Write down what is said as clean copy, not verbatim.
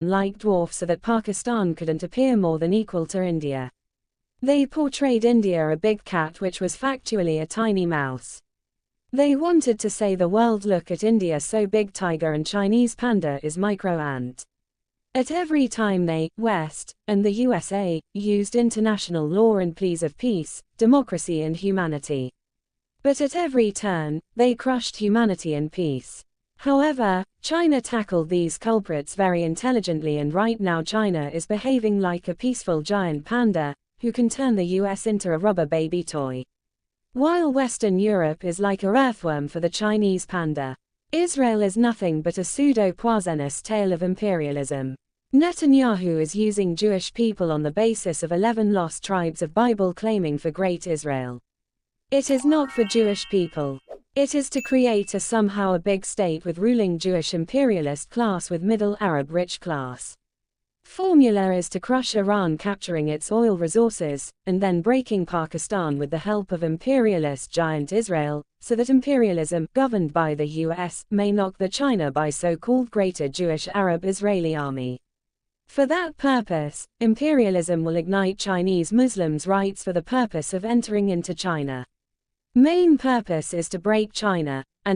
like dwarf so that Pakistan couldn't appear more than equal to India. They portrayed India a big cat which was factually a tiny mouse. They wanted to say the world look at India so big tiger and Chinese panda is micro ant. At every time they, West, and the USA, used international law and pleas of peace, democracy and humanity. But at every turn, they crushed humanity and peace. However, China tackled these culprits very intelligently, and right now China is behaving like a peaceful giant panda, who can turn the US into a rubber baby toy. While Western Europe is like a earthworm for the Chinese panda. Israel is nothing but a pseudo-poisonous tale of imperialism. Netanyahu is using Jewish people on the basis of 11 lost tribes of Bible claiming for Great Israel. It is not for Jewish people. It is to create somehow a big state with ruling Jewish imperialist class with middle Arab rich class. Formula is to crush Iran, capturing its oil resources, and then breaking Pakistan with the help of imperialist giant Israel, so that imperialism, governed by the US, may knock the China by so-called Greater Jewish Arab Israeli Army. For that purpose, imperialism will ignite Chinese Muslims' rights for the purpose of entering into China. Main purpose is to break China, and